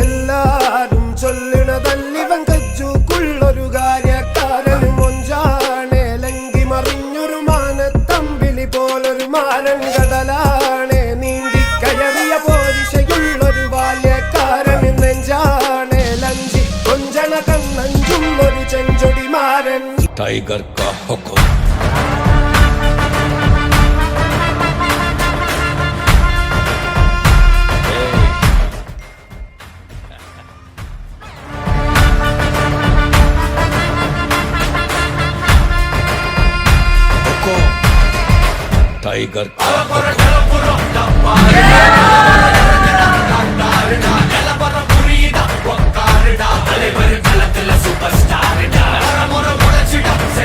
എല്ലാരും ചൊല്ലണതല്ലിവൻ കജ്ജുക്കുള്ളൊരു കാര്യക്കാരൻ മൊഞ്ചാണേ ലങ്കി മറിഞ്ഞൊരു മാനത്തമ്പിളി പോലൊരു മാരൻ കടലാണേ നീന്തിക്കയറിയ പോരിശയുള്ളൊരു ബാല്യക്കാരൻ നെഞ്ചാണേ ലഞ്ചി കൊഞ്ചണ കണ്ണഞ്ചും ഒരു ചെഞ്ചൊടി മാരൻ टाइगर का हुक्म टाइगर का